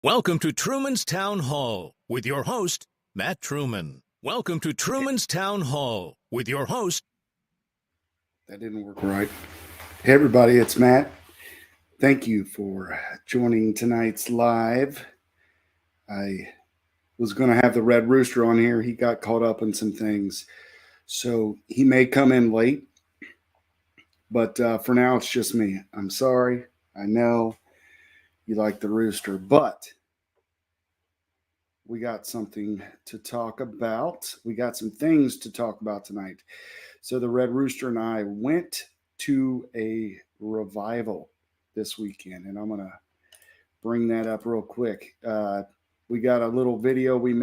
Welcome to Truman's Town Hall with your host, Matt Truman. Welcome to Truman's Town Hall with your host. That didn't work right. Hey, everybody, it's Matt. Thank you for joining tonight's live. I was going to have the Red Rooster on here. He got caught up in some things, so he may come in late. But for now, it's just me. I'm sorry. I know you like the Rooster, but we got something to talk about. We got some things to talk about tonight. So the Red Rooster and I went to a revival this weekend, and I'm going to bring that up real quick. We got a little video we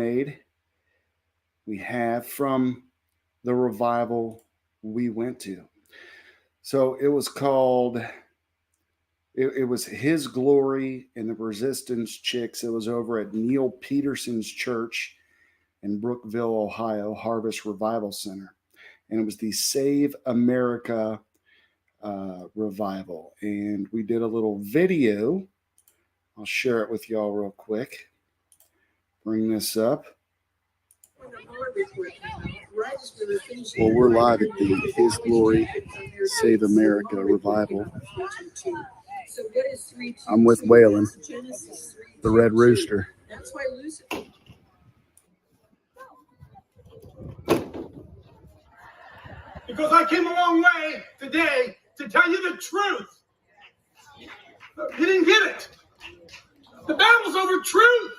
have from the revival we went to. So it was called, it was His Glory and the Resistance Chicks. It was over at Neil Peterson's church in Brookville, Ohio, Harvest Revival Center. And it was the Save America revival. And we did a little video. I'll share it with y'all real quick. Bring this up. Well, we're live at the His Glory Save America revival. I'm with Waylon, the Red Rooster. Because I came a long way today to tell you the truth. You didn't get it. The battle's over truth.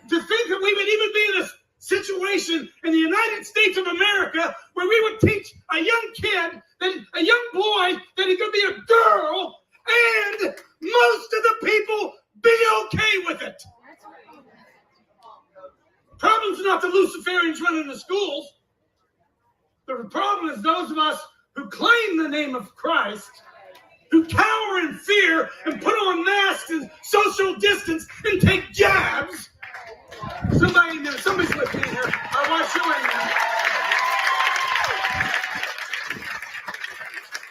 To think that we would even be in a situation in the United States of America where we would teach a young kid, a young boy, that he could be a girl, and most of the people be okay with it. Problem's not the Luciferians running the schools. The problem is those of us who claim the name of Christ, who cower in fear and put on masks and social distance and take jabs. Somebody's with me here. I want to show you.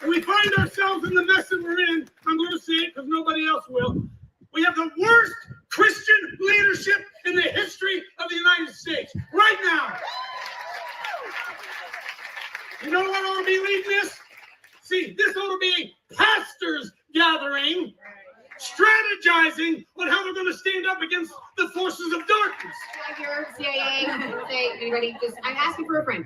And we find ourselves in the mess that we're in. I'm going to say it because nobody else will. We have the worst Christian leadership in the history of the United States right now. You know what ought to be leading this? See, this ought to be a pastors' gathering, strategizing on how they're going to stand up against the forces of darkness. Like your CIA, say, anybody, I'm asking for a friend.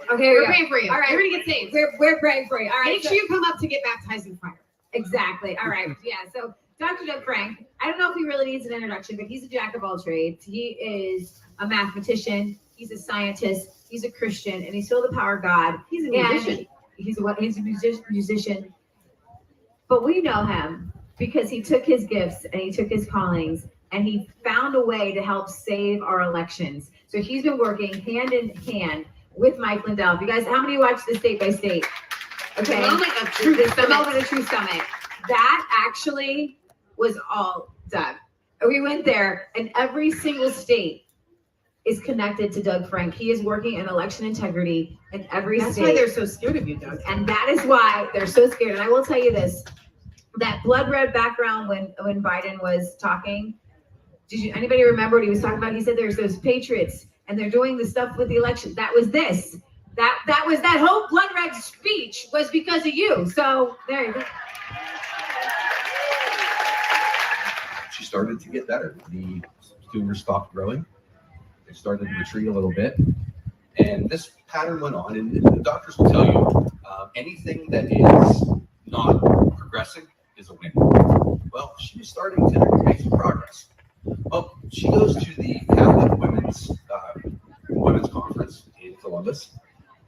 Okay, we're praying for you. All right, we're going to get saved. We're praying for you. All right, make sure you come up to get baptized in fire. Exactly. All right. Yeah. So Dr. Doug Frank, I don't know if he really needs an introduction, but he's a jack of all trades. He is a mathematician. He's a scientist. He's a Christian, and he's filled with the power of God. He's a musician. He's a musician. But we know him because he took his gifts and he took his callings and he found a way to help save our elections. So he's been working hand in hand with Mike Lindell. If you guys, how many watch the State by State? Okay. The moment of truth summit. That actually was all Doug. We went there, and every single state is connected to Doug Frank. He is working in election integrity in every state. That's why they're so scared of you, Doug. And that is why they're so scared. And I will tell you this, that blood red background when Biden was talking, anybody remember what he was talking about? He said there's those patriots and they're doing the stuff with the election. That was this. That was that whole blood red speech was because of you. So there you go. She started to get better. The tumors stopped growing. They started to retreat a little bit. And this pattern went on. And the doctors will tell you anything that is not progressing is a win. Well, she was starting to make some progress. Well, she goes to the Catholic Women's Conference in Columbus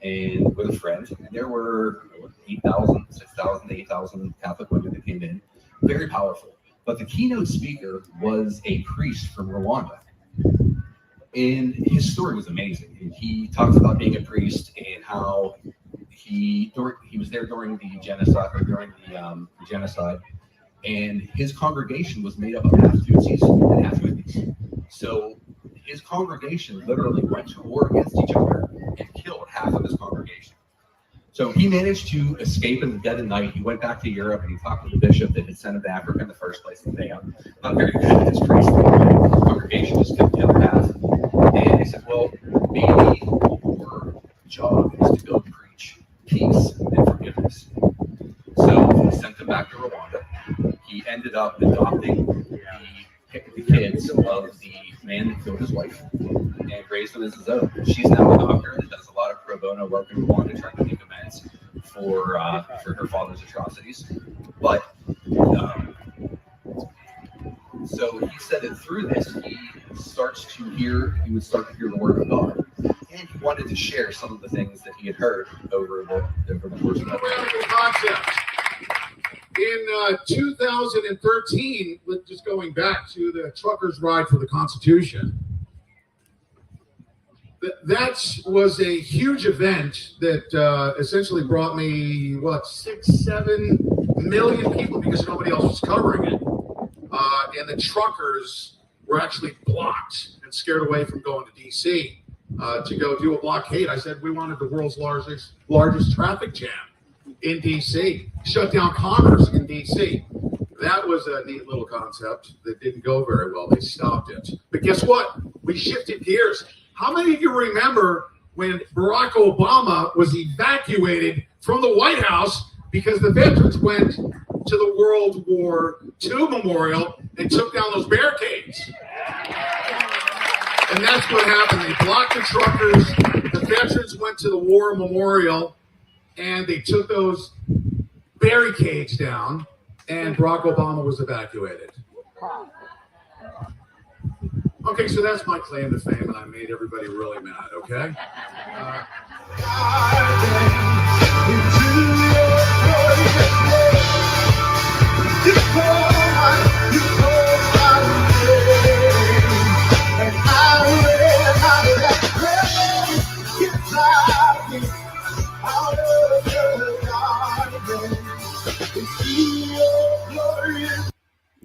and with a friend. And there were 8,000, 6,000, 8,000 Catholic women that came in. Very powerful. But the keynote speaker was a priest from Rwanda. And his story was amazing. And he talks about being a priest and how he was there during the genocide, and his congregation was made up of half Tutsis and half Hutus. So his congregation literally went to war against each other and killed half of his congregation. So he managed to escape in the dead of night. He went back to Europe and he talked to the bishop that had sent him to Africa in the first place. And they not very good at his priest. The congregation just kept the other half. And they said, well, maybe your job is to go preach peace and forgiveness. So he sent him back to Rwanda. He ended up adopting the kids of the man that killed his wife and raised them as his own. She's now a doctor that does a lot of pro bono work in Rwanda, trying to make amends for her father's atrocities. But so he said that through this, he would start to hear the word of God, and he wanted to share some of the things that he had heard over the course of that Radical concept. In 2013, just going back to the Truckers' Ride for the Constitution, that was a huge event that essentially brought me, 6-7 million people, because nobody else was covering it. And the truckers were actually blocked and scared away from going to D.C. To go do a blockade. I said we wanted the world's largest traffic jam in D.C., shut down commerce in D.C. That was a neat little concept that didn't go very well. They stopped it. But guess what? We shifted gears. How many of you remember when Barack Obama was evacuated from the White House because the veterans went to the World War II Memorial and took down those barricades? And that's what happened. They blocked the truckers. The veterans went to the War Memorial and they took those barricades down, and Barack Obama was evacuated. Okay, so that's my claim to fame, and I made everybody really mad, okay?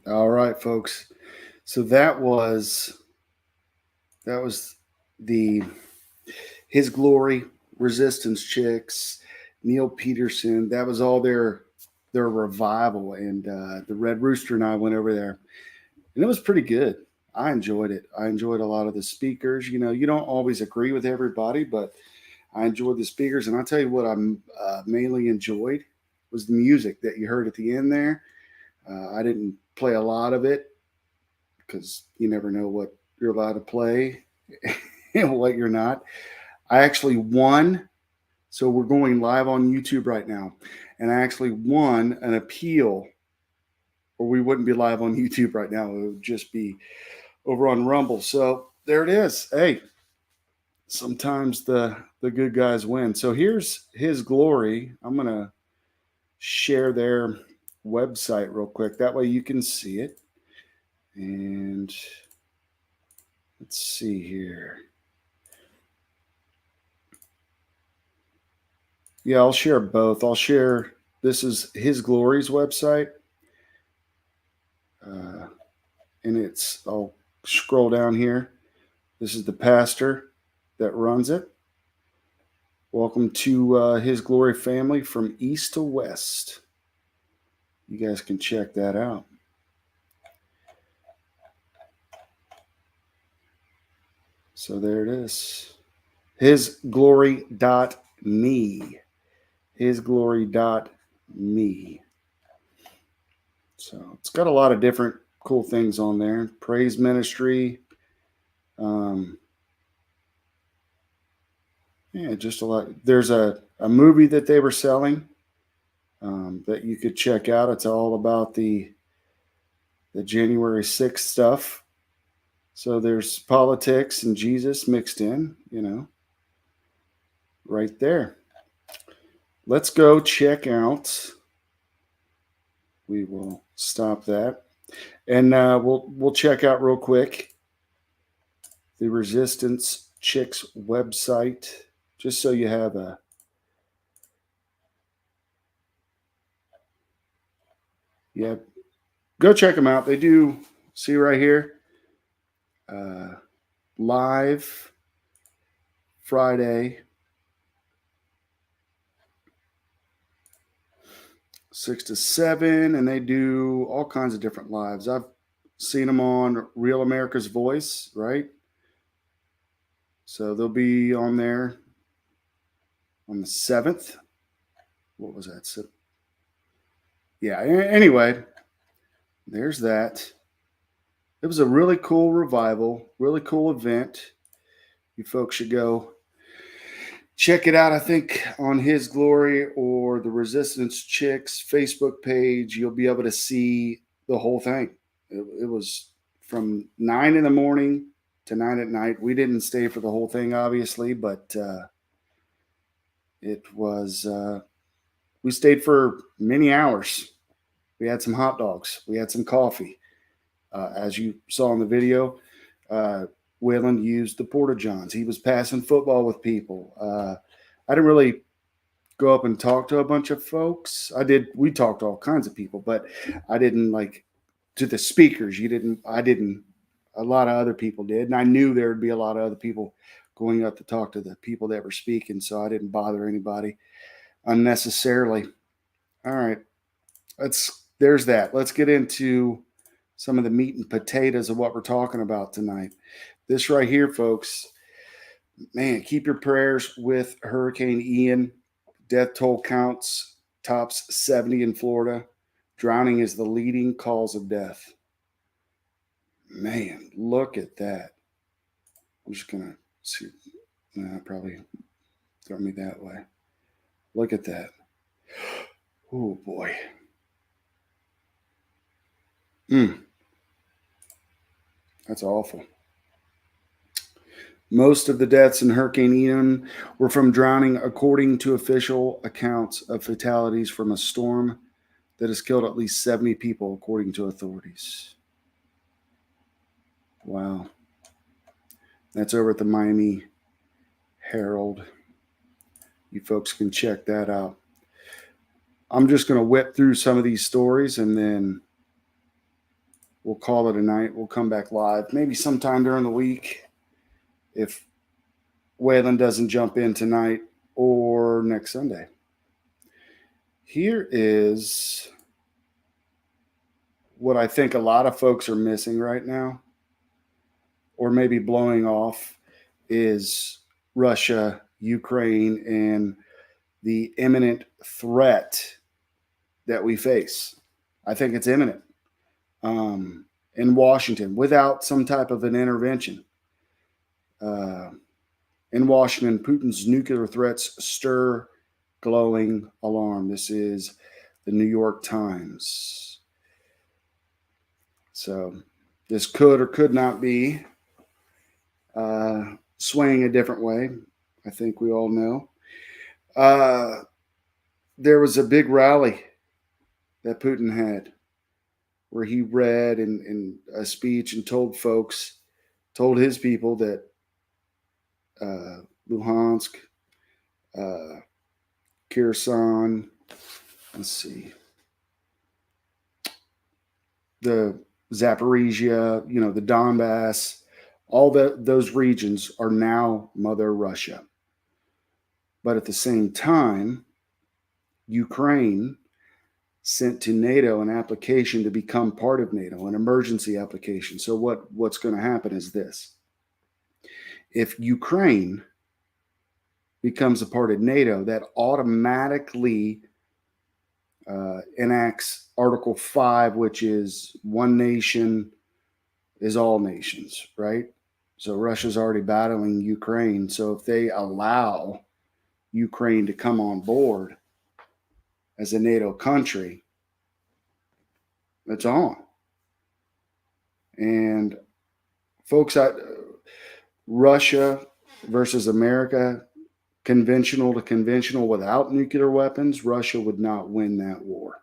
All right, folks. So that was the His Glory, Resistance Chicks, Neil Peterson. That was all their revival, and the Red Rooster and I went over there, and it was pretty good. I enjoyed it. I enjoyed a lot of the speakers. You know, you don't always agree with everybody, but I enjoyed the speakers. And I'll tell you what I mainly enjoyed was the music that you heard at the end there. I didn't play a lot of it because you never know what you're allowed to play and what you're not. I actually won. So we're going live on YouTube right now. And I actually won an appeal, or we wouldn't be live on YouTube right now. It would just be over on Rumble. So there it is. Hey, sometimes the good guys win. So here's His Glory. I'm going to share their website real quick. That way you can see it. And let's see here. Yeah, I'll share both. I'll share, this is His Glory's website. And I'll scroll down here. This is the pastor that runs it. Welcome to His Glory family from east to west. You guys can check that out. So there it is. Hisglory.me. Hisglory.me. So it's got a lot of different cool things on there. Praise ministry. Yeah, just a lot. There's a movie that they were selling that you could check out. It's all about the January 6th stuff. So there's politics and Jesus mixed in, you know, right there. Let's go check out. We will stop that. And we'll check out real quick the Resistance Chicks website, just so you have a go check them out. They do, see right here, live Friday 6 to 7, and they do all kinds of different lives. I've seen them on Real America's Voice, right? So they'll be on there on the 7th. What was that? So, yeah, anyway, there's that. It was a really cool revival, really cool event. You folks should go check it out. I think on His Glory or the Resistance Chicks Facebook page, you'll be able to see the whole thing. It was from 9 in the morning to 9 at night. We didn't stay for the whole thing, obviously, but it was, we stayed for many hours. We had some hot dogs. We had some coffee. As you saw in the video, Waylon used the porta-johns. He was passing football with people. I didn't really go up and talk to a bunch of folks. We talked to all kinds of people, but I didn't like to the speakers. I didn't. A lot of other people did. And I knew there would be a lot of other people going up to talk to the people that were speaking. So I didn't bother anybody unnecessarily. All right. There's that. Let's get into some of the meat and potatoes of what we're talking about tonight. This right here, folks, man, keep your prayers with Hurricane Ian. Death toll counts tops 70 in Florida. Drowning is the leading cause of death. Man, look at that. I'm just going to see. Probably throw me that way. Look at that. Oh, boy. That's awful. Most of the deaths in Hurricane Ian were from drowning, according to official accounts of fatalities from a storm that has killed at least 70 people, according to authorities. Wow. That's over at the Miami Herald. You folks can check that out. I'm just going to whip through some of these stories and then we'll call it a night. We'll come back live maybe sometime during the week if Waylon doesn't jump in tonight or next Sunday. Here is what I think a lot of folks are missing right now, or maybe blowing off, is Russia, Ukraine, and the imminent threat that we face. I think it's imminent in Washington without some type of an intervention. In Washington, Putin's nuclear threats stir glowing alarm. This is the New York Times. So this could or could not be swaying a different way. I think we all know. There was a big rally that Putin had where he read in a speech and told his people that Luhansk, Kherson, let's see, the Zaporizhia, the Donbass, all those regions are now Mother Russia. But at the same time, Ukraine sent to NATO an application to become part of NATO, an emergency application. So what's going to happen is this. If Ukraine becomes a part of NATO, that automatically enacts Article 5, which is one nation is all nations, right? So Russia's already battling Ukraine. So if they allow Ukraine to come on board as a NATO country, it's on. And folks, Russia versus America, conventional to conventional without nuclear weapons, Russia would not win that war.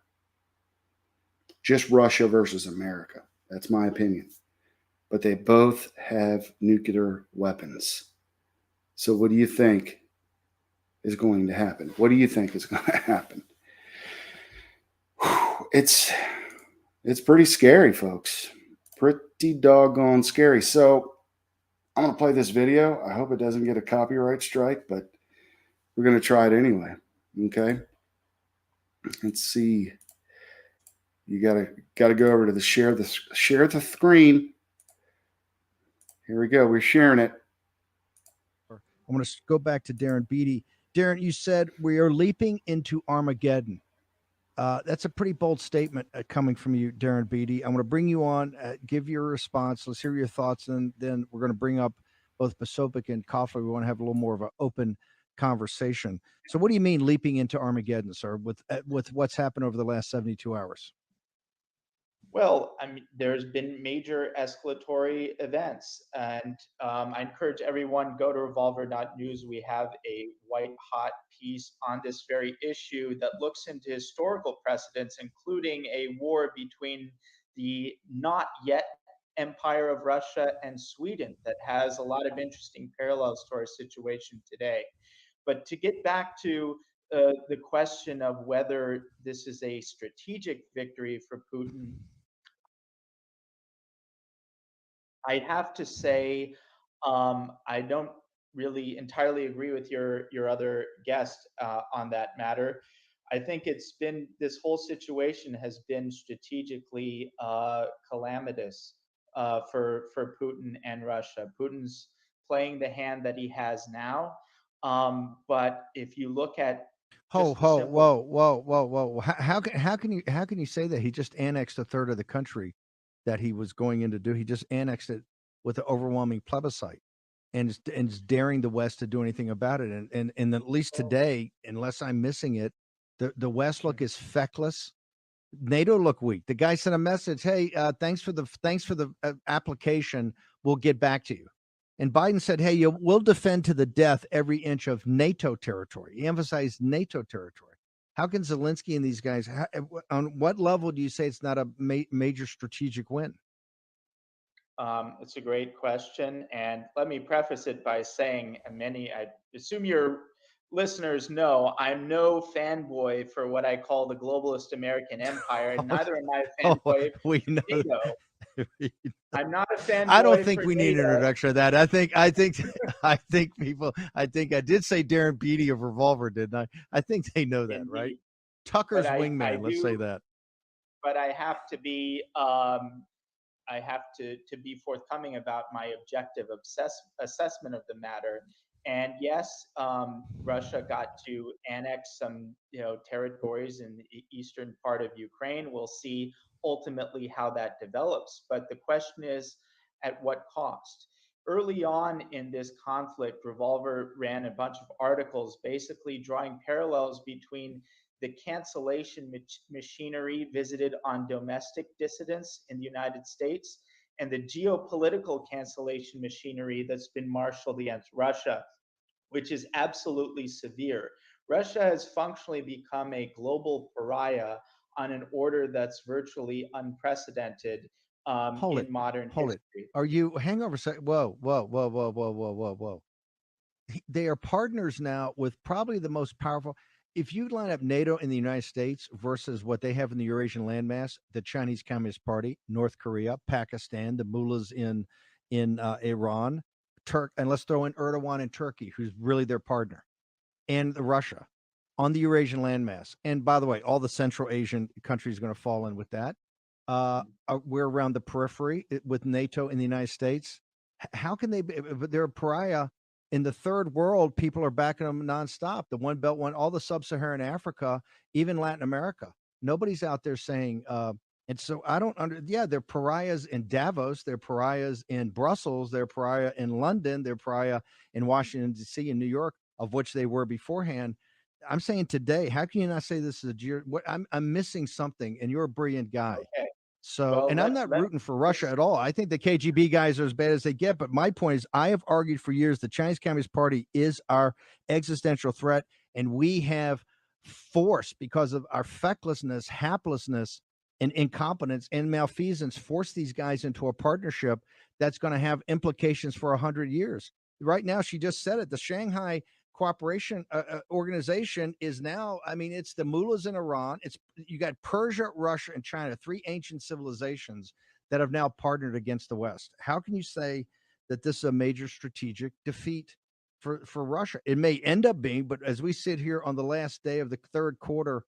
Just Russia versus America. That's my opinion. But they both have nuclear weapons. So what do you think is going to happen? What do you think is going to happen? It's pretty scary, folks. Pretty doggone scary. So I'm going to play this video. I hope it doesn't get a copyright strike, but we're going to try it anyway. Okay. Let's see You gotta go over to the share the screen. Here we go. We're sharing it. I'm going to go back to Darren Beatty. Darren, you said we are leaping into Armageddon. That's a pretty bold statement coming from you, Darren Beatty. I'm going to bring you on, give your response. Let's hear your thoughts, and then we're going to bring up both Posobiec and Koffler. We want to have a little more of an open conversation. So, what do you mean leaping into Armageddon, sir? With what's happened over the last 72 hours? Well, I mean, there's been major escalatory events, and I encourage everyone go to revolver.news. We have a white hot piece on this very issue that looks into historical precedents, including a war between the not yet empire of Russia and Sweden that has a lot of interesting parallels to our situation today. But to get back to the question of whether this is a strategic victory for Putin, I have to say, I don't really entirely agree with your other guest on that matter. I think this whole situation has been strategically calamitous for Putin and Russia. Putin's playing the hand that he has now, but if you look at Whoa, whoa! How can you say that he just annexed a third of the country that he was going in to do? He just annexed it with an overwhelming plebiscite, and is daring the West to do anything about it. And at least today, unless I'm missing it, the West look is feckless. NATO look weak. The guy sent a message, "Hey, thanks for the application. We'll get back to you." And Biden said, "Hey, we'll defend to the death every inch of NATO territory." He emphasized NATO territory. How can Zelensky and these guys? On what level do you say it's not a major strategic win? It's a great question, and let me preface it by saying, I assume your listeners know, I'm no fanboy for what I call the globalist American empire, and neither am I a fanboy We for know. NATO. I'm not a fanboy. I don't think for we need an NATO. introduction of that. I think people. I think I did say Darren Beatty of Revolver, didn't I? I think they know that, Indeed. right? Tucker's But wingman. Let's say that. But I have to be. I have to be forthcoming about my objective assessment of the matter. And yes, Russia got to annex some territories in the eastern part of Ukraine. We'll see ultimately how that develops. But the question is, at what cost? Early on in this conflict, Revolver ran a bunch of articles basically drawing parallels between the cancellation machinery visited on domestic dissidents in the United States and the geopolitical cancellation machinery that's been marshaled against Russia, which is absolutely severe. Russia has functionally become a global pariah on an order that's virtually unprecedented in modern history. Are you hang over a second? Whoa. They are partners now with probably the most powerful. If you line up NATO in the United States versus what they have in the Eurasian landmass, the Chinese Communist Party, North Korea, Pakistan, the mullahs in Iran, and let's throw in Erdogan in Turkey, who's really their partner, and Russia on the Eurasian landmass. And by the way, all the Central Asian countries are going to fall in with that. We're around the periphery with NATO in the United States. How can they be? They're a pariah. In the third world, people are backing them nonstop. The One Belt, all the sub-Saharan Africa, even Latin America. Nobody's out there saying, and so I don't they're pariahs in Davos, they're pariahs in Brussels, they're pariah in London, they're pariah in Washington, D.C., and New York, of which they were beforehand. I'm saying today, how can you not say this is I'm missing something, and you're a brilliant guy. Okay. So, well, and I'm not rooting for Russia at all. I think the KGB guys are as bad as they get. But my point is, I have argued for years the Chinese Communist Party is our existential threat, and we have forced, because of our fecklessness, haplessness, and incompetence and malfeasance, forced these guys into a partnership that's going to have implications for 100 years. Right now, she just said it. The Shanghai Cooperation Organization is now, I mean, it's the mullahs in Iran. You got Persia, Russia, and China, three ancient civilizations that have now partnered against the West. How can you say that this is a major strategic defeat for Russia? It may end up being, but as we sit here on the last day of the third quarter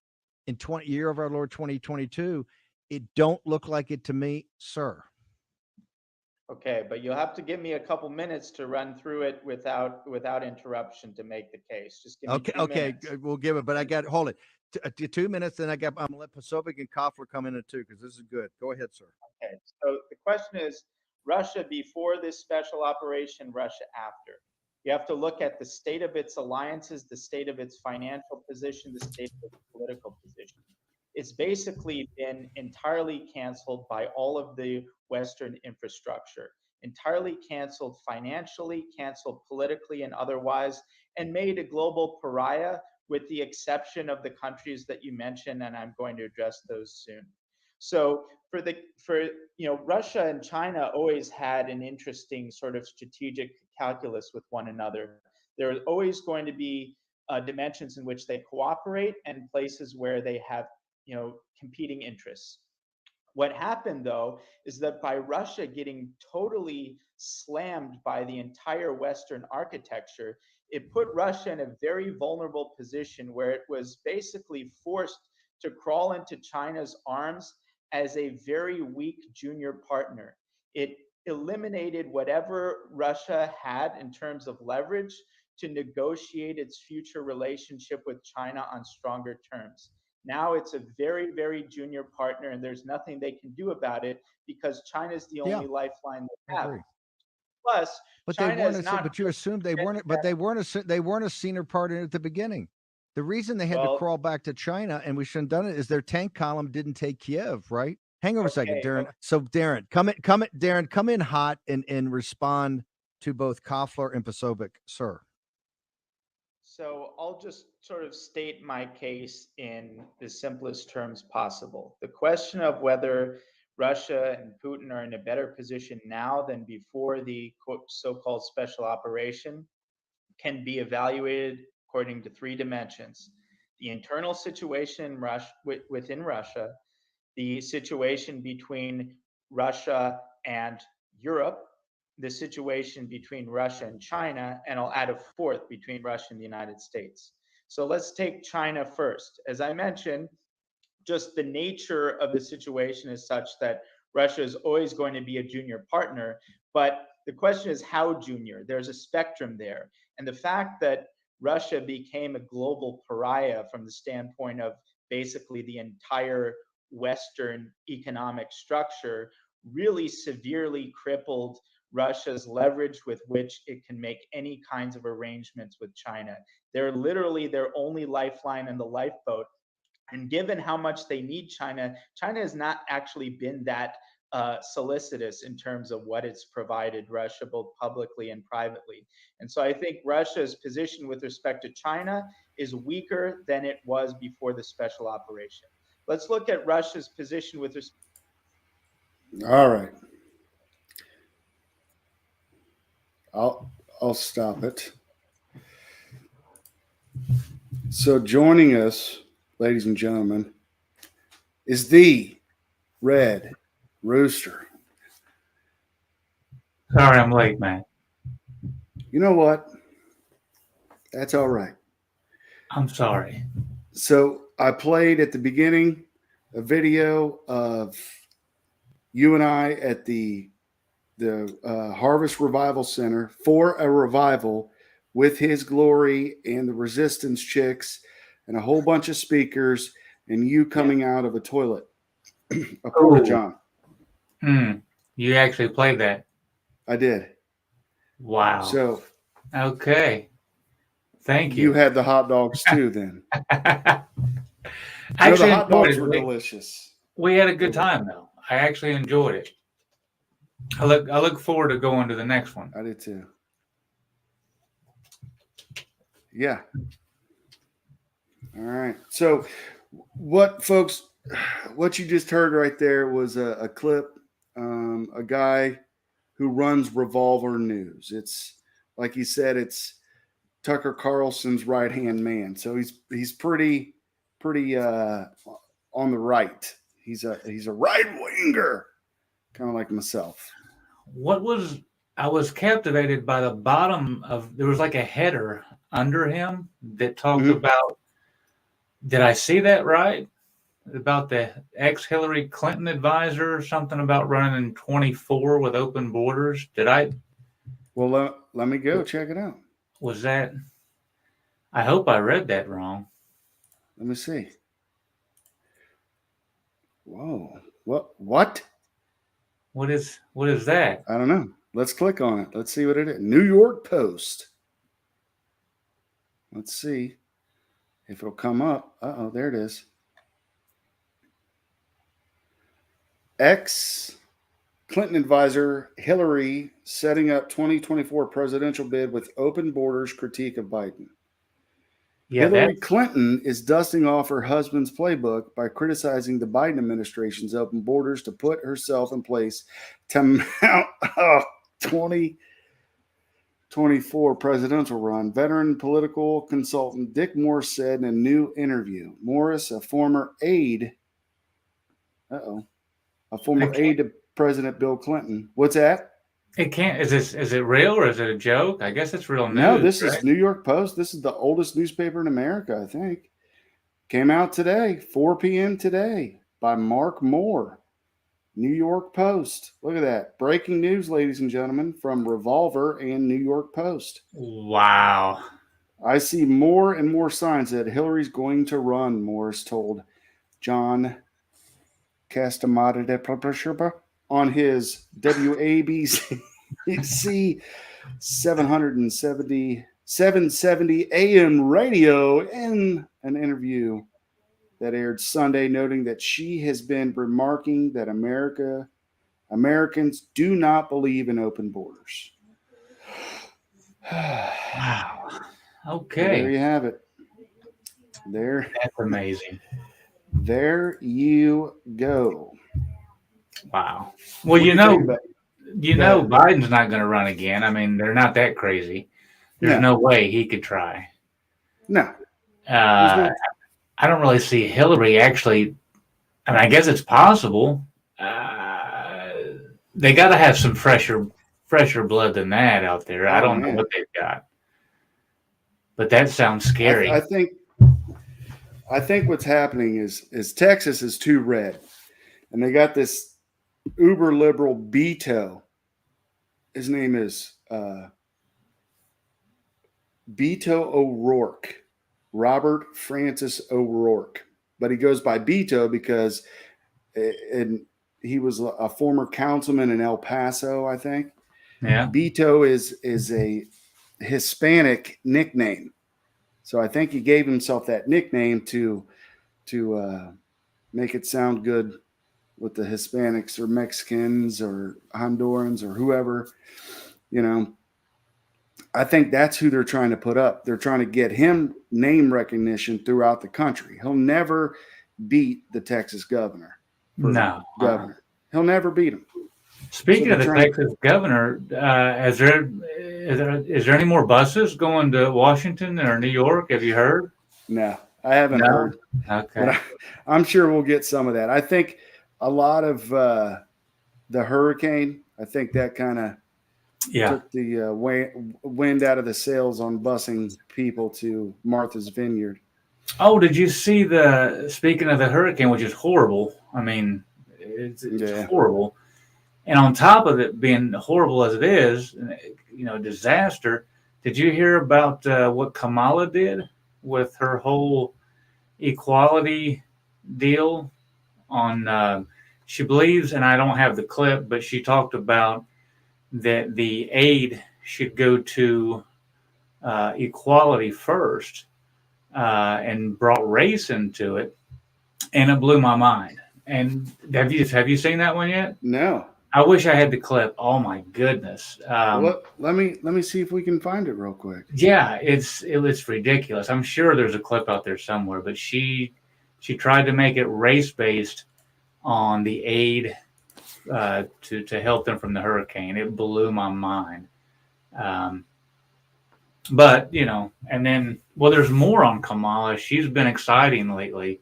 in year of our Lord 2022, It don't look like it to me, sir. Okay, but you'll have to give me a couple minutes to run through it without interruption to make the case. Just give me Okay, 2 okay, minutes. we'll give it, but I got hold it. 2 minutes, then I'm gonna let Pasovic and Koffler come in too, because this is good. Go ahead, sir. Okay, so the question is Russia before this special operation, Russia after. You have to look at the state of its alliances, the state of its financial position, the state of its political position. It's basically been entirely canceled by all of the Western infrastructure, entirely canceled financially, canceled politically and otherwise, and made a global pariah with the exception of the countries that you mentioned, and I'm going to address those soon. So for Russia and China always had an interesting sort of strategic calculus with one another. There are always going to be dimensions in which they cooperate and places where they have competing interests. What happened though is that by Russia getting totally slammed by the entire Western architecture, it put Russia in a very vulnerable position where it was basically forced to crawl into China's arms as a very weak junior partner. It eliminated whatever Russia had in terms of leverage to negotiate its future relationship with China on stronger terms. Now it's a very, very junior partner, and there's nothing they can do about it because China is the only lifeline they have. Plus, but China they weren't. is not. But you assumed they weren't. But they weren't. They weren't a senior partner at the beginning. The reason they had to crawl back to China, and we shouldn't have done it, is their tank column didn't take Kiev, right? Hang over a second, Darren. Okay. So, Darren, Darren, come in hot and respond to both Koffler and Pasovic, sir. So I'll just sort of state my case in the simplest terms possible. The question of whether Russia and Putin are in a better position now than before the so-called special operation can be evaluated according to three dimensions: the internal situation within Russia, the situation between Russia and Europe, the situation between Russia and China, and I'll add a fourth between Russia and the United States. So let's take China first. As I mentioned, just the nature of the situation is such that Russia is always going to be a junior partner, but the question is how junior? There's a spectrum there. And the fact that Russia became a global pariah from the standpoint of basically the entire Western economic structure really severely crippled Russia's leverage with which it can make any kinds of arrangements with China. They're literally their only lifeline and the lifeboat. And given how much they need China, China has not actually been that solicitous in terms of what it's provided Russia, both publicly and privately. And so I think Russia's position with respect to China is weaker than it was before the special operation. Let's look at Russia's position with respect. All right. I'll stop it. So joining us, ladies and gentlemen, is the Red Rooster. Sorry, I'm late, man. You know what? That's all right. I'm sorry. So I played at the beginning a video of you and I at the Harvest Revival Center for a revival with His Glory and the Resistance Chicks and a whole bunch of speakers and you coming out of a toilet, a porta-john. You actually played that? I did. Wow. So, okay. Thank you. You had the hot dogs too, then. Actually, the hot dogs were delicious. We had a good time, though. I actually enjoyed it. I look forward to going to the next one. I did too. Yeah. All right. So, what you just heard right there was a clip, a guy who runs Revolver News. It's like he said, it's Tucker Carlson's right-hand man. So he's pretty on the right. He's a right-winger, kind of like myself. I was captivated by the bottom of, there was like a header under him that talked about, did I see that right? about the ex-Hillary Clinton advisor, something about running in 24 with open borders. Did I? Well, let me go check it out. Was that? I hope I read that wrong. Let me see. Whoa. What? What is that? I don't know. Let's click on it. Let's see what it is. New York Post. Let's see if it'll come up. Uh-oh, there it is. Ex-Clinton advisor Hillary setting up 2024 presidential bid with open borders critique of Biden. Yeah, Hillary Clinton is dusting off her husband's playbook by criticizing the Biden administration's open borders to put herself in place to mount a 2024 presidential run. Veteran political consultant Dick Morris said in a new interview. Morris, a former aide to President Bill Clinton. What's that? it can't. Is it real or is it a joke? I guess it's real news. No, this right? is New York Post. This is the oldest newspaper in America, I think. Came out today, 4 p.m. today, by Mark Moore. New York Post. Look at that. Breaking news, ladies and gentlemen, from Revolver and New York Post. Wow. I see more and more signs that Hillary's going to run, Morris told John Castamatopoulos on his WABC 770 AM radio in an interview that aired Sunday, noting that she has been remarking that Americans do not believe in open borders. Wow. There Okay. you have it. There That's amazing. you go. Wow. Well, What do you think know, about- Biden's not going to run again. I mean, they're not that crazy. There's no way he could try. No. I don't really see Hillary actually. I mean, I guess it's possible. They got to have some fresher blood than that out there. I don't know what they've got, but that sounds scary. I think what's happening is Texas is too red, and they got this uber liberal Beto. His name is Beto O'Rourke, Robert Francis O'Rourke, but he goes by Beto because he was a former councilman in El Paso, I think. Yeah. Beto is a Hispanic nickname, so I think he gave himself that nickname to make it sound good with the Hispanics or Mexicans or Hondurans or whoever, I think that's who they're trying to put up. They're trying to get him name recognition throughout the country. He'll never beat the Texas governor. No. He'll never beat him. Speaking of the Texas governor, is there any more buses going to Washington or New York? Have you heard? No, I haven't heard. Okay. But I'm sure we'll get some of that. I think a lot of the hurricane, I think that kind of took the wind out of the sails on busing people to Martha's Vineyard. Oh, did you see speaking of the hurricane, which is horrible. I mean, it's horrible. And on top of it being horrible as it is, disaster, did you hear about what Kamala did with her whole equality deal on, she believes, and I don't have the clip, but she talked about that the aid should go to equality first and brought race into it. And it blew my mind. And have you seen that one yet? No. I wish I had the clip. Oh my goodness! Let me see if we can find it real quick. Yeah, it's ridiculous. I'm sure there's a clip out there somewhere, but she tried to make it race based on the aid to help them from the hurricane. It blew my mind. But and then there's more on Kamala. She's been exciting lately.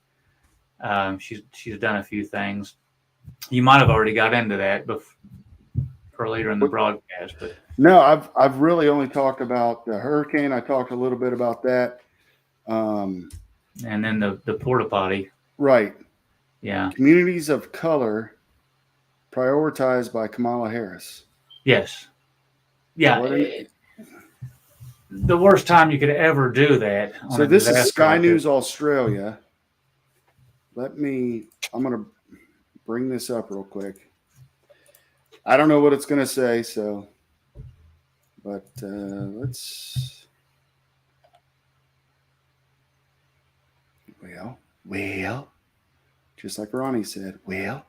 She's done a few things. You might have already got into that earlier in the broadcast, but no, I've really only talked about the hurricane. I talked a little bit about that, and then the porta potty. Right. Yeah. Communities of color prioritized by Kamala Harris. Yes. Yeah. What The worst time you could ever do that on so a this is disaster Sky like this. News Australia. I'm going to bring this up real quick. I don't know what it's going to say, but let's. Well, just like Ronnie said, well.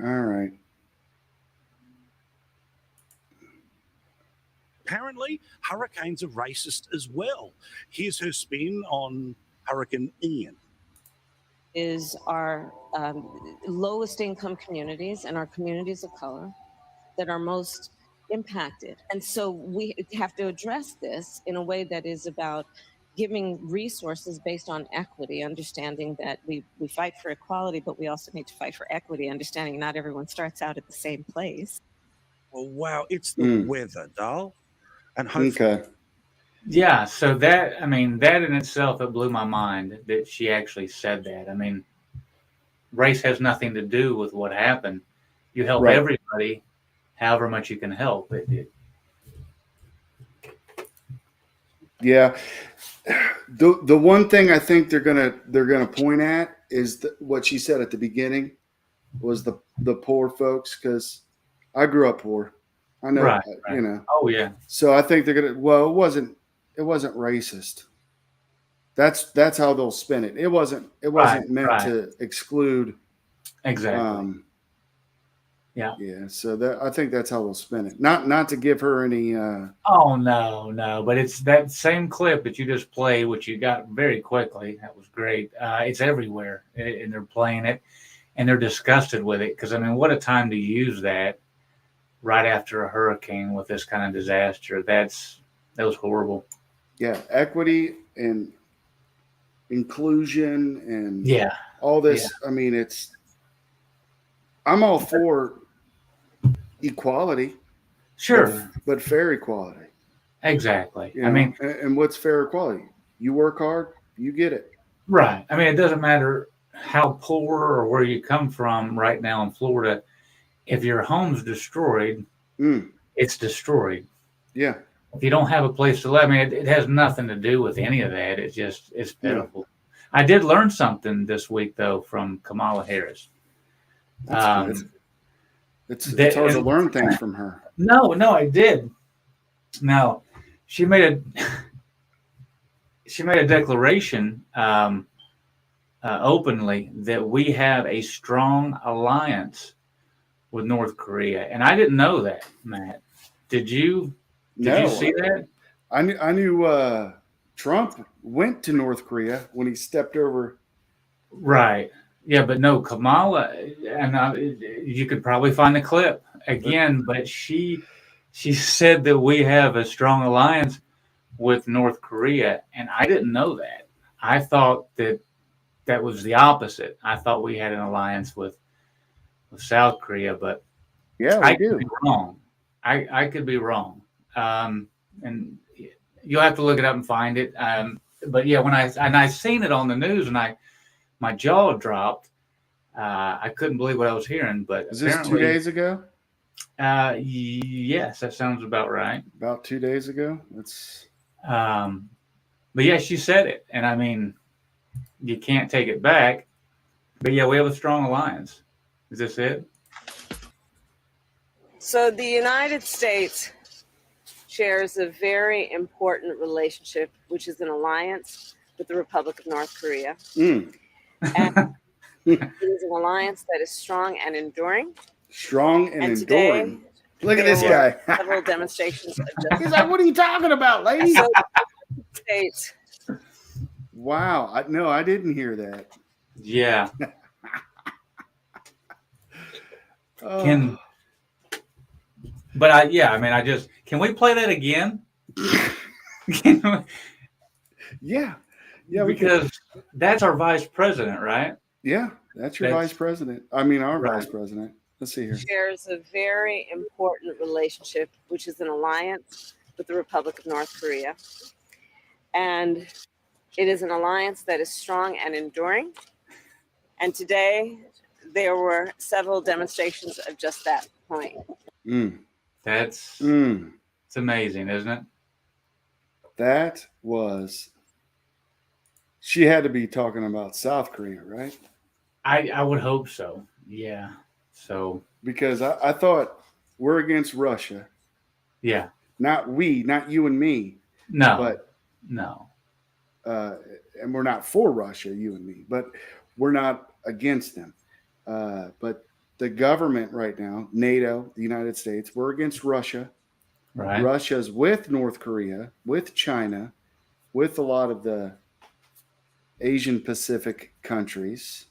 All right. Apparently, hurricanes are racist as well. Here's her spin on Hurricane Ian. Is our lowest income communities and our communities of color that are most impacted. And so we have to address this in a way that is about giving resources based on equity, understanding that we fight for equality, but we also need to fight for equity, understanding not everyone starts out at the same place. Well, wow, it's the weather, doll. And hopefully. Okay. Yeah, so that in itself, it blew my mind that she actually said that. I mean, race has nothing to do with what happened. You help everybody, however much you can help. Yeah. The one thing I think they're gonna point at is what she said at the beginning was the poor folks, because I grew up poor. I know, right. you know. Oh yeah. So I think they're gonna. Well, it wasn't racist. That's how they'll spin it. It wasn't meant to exclude. Exactly. Yeah. Yeah. So I think that's how they'll spin it. Not to give her any. Oh no! But it's that same clip that you just played, which you got very quickly. That was great. It's everywhere, and they're playing it, and they're disgusted with it because I mean, what a time to use that right after a hurricane with this kind of disaster. That was horrible. Yeah, equity and inclusion and all this. Yeah. I mean, I'm all for equality. Sure. But fair equality. Exactly. You know? I mean, and what's fair equality? You work hard, you get it. Right. I mean, it doesn't matter how poor or where you come from right now in Florida. If your home's destroyed, it's destroyed. Yeah. If you don't have a place to live, I mean, it has nothing to do with any of that. It's pitiful. Yeah. I did learn something this week, though, from Kamala Harris. That's good. It's hard to learn things from her. No, I did. Now, she made a declaration openly that we have a strong alliance with North Korea, and I didn't know that, Matt. Did you see that? I knew Trump went to North Korea when he stepped over. Right. Yeah, but no, Kamala, and you could probably find the clip again, but she said that we have a strong alliance with North Korea, and I didn't know that. I thought that was the opposite. I thought we had an alliance with South Korea, but I could be wrong. I could be wrong, and you'll have to look it up and find it. But yeah, when I seen it on the news, and my jaw dropped. I couldn't believe what I was hearing. But is this 2 days ago? Yes, that sounds about right. About 2 days ago. That's. But yeah, she said it, and I mean, you can't take it back. But yeah, we have a strong alliance. Is this it? So the United States shares a very important relationship, which is an alliance with the Republic of North Korea. And it is an alliance that is strong and enduring. Strong and enduring. Look at this guy. Several demonstrations of justice. He's like, what are you talking about, lady? So, States. Wow. I didn't hear that. Yeah. Can we play that again? Yeah. Because that's our vice president, right? Yeah, that's your vice president. I mean, our vice president. Let's see here. Shares a very important relationship, which is an alliance with the Republic of North Korea. And it is an alliance that is strong and enduring. And today, there were several demonstrations of just that point. That's it's amazing, isn't it? That was. She had to be talking about South Korea, right? I would hope so. Yeah. So because I thought we're against Russia. Yeah. Not you and me. No. But no. And we're not for Russia, you and me, but we're not against them. But the government right now, NATO, the United States, we're against Russia. Right. Russia's with North Korea, with China, with a lot of the Asian Pacific countries.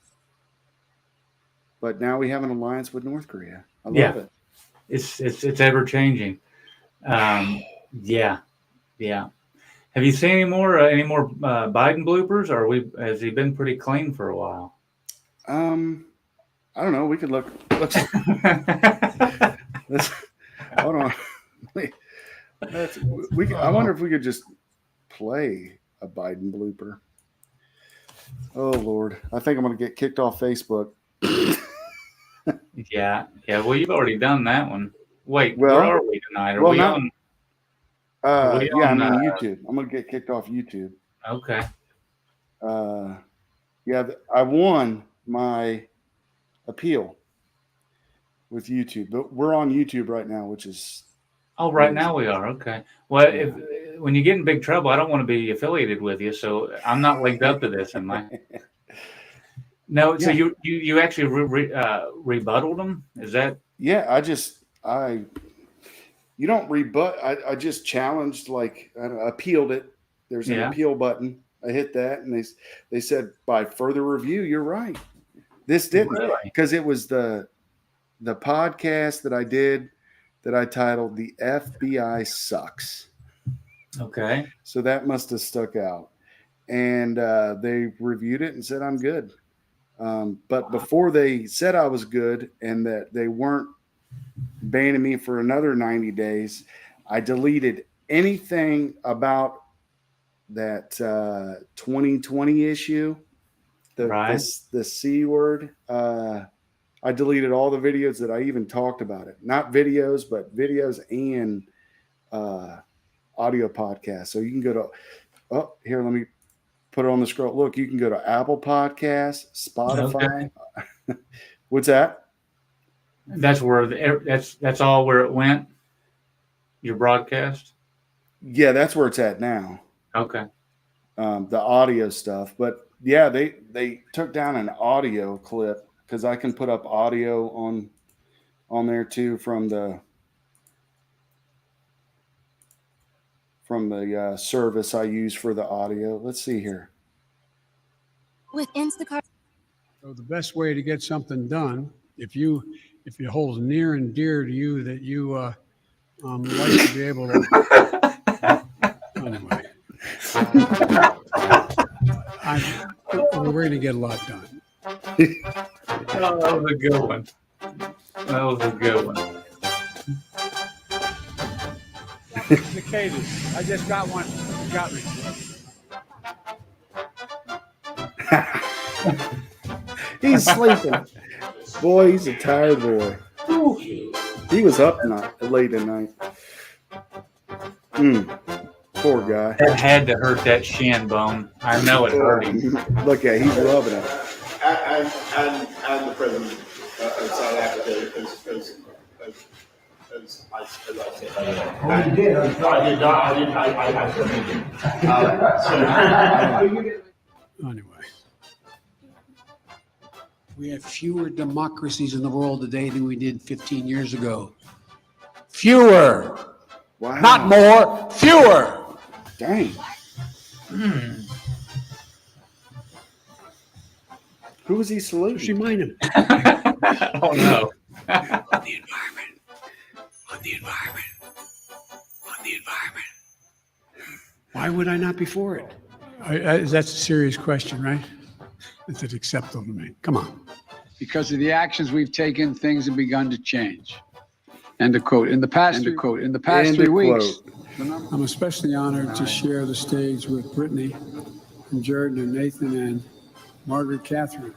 But now we have an alliance with North Korea. I love it. It's ever changing. Yeah. Have you seen any more Biden bloopers, or has he been pretty clean for a while? I don't know. We could look. Let's hold on. I wonder if we could just play a Biden blooper. Oh Lord, I think I'm going to get kicked off Facebook. Yeah. Well, you've already done that one. Wait, where are we tonight? Are we on? I'm on YouTube. I'm going to get kicked off YouTube. Okay. I won my appeal with YouTube, but we're on YouTube right now, which is. Oh, right now we are. Okay. Well, when you get in big trouble, I don't want to be affiliated with you, so I'm not linked up to this, am I? No. So you actually rebutted them? Is that? Yeah, you don't rebut. I just challenged, appealed it. There's an appeal button. I hit that, and they said by further review, you're right. This didn't, because it was the podcast that I did that I titled "The FBI Sucks." Okay. So that must have stuck out, and they reviewed it and said I'm good. But before they said I was good and that they weren't banning me for another 90 days, I deleted anything about that 2020 issue, the C word. I deleted all the videos that I even talked about it. Not videos, but videos and audio podcasts. So you can go to, here, let me put it on the scroll. Look, you can go to Apple Podcasts, Spotify. Okay. What's that? That's where that's all where it went. Your broadcast. Yeah, that's where it's at now. Okay. The audio stuff, but yeah, they took down an audio clip because I can put up audio on there too from the service I use for the audio. Let's see here. With Instacart. So the best way to get something done, if it holds near and dear to you that you like to be able to. Anyway, we're going to get a lot done. That was a good one. Cicadas. I just got one. Got me. He's sleeping. Boy, he's a tired boy. He was up late at night. Poor guy. That had to hurt that shin bone. I know it hurt him. Look at he's rubbing it. And the president of South Africa, as I said. Oh, you did? I did not. I didn't. Anyway. We have fewer democracies in the world today than we did 15 years ago. Fewer. Wow. Not more. Fewer. Dang. Who was he saluting? She mind him. Oh no. On the environment. Why would I not be for it? That's a serious question, right? Is it acceptable to me? Come on. Because of the actions we've taken, things have begun to change. End of quote. In the past 3 weeks. I'm especially honored to share the stage with Brittany and Jordan and Nathan and Margaret Catherine.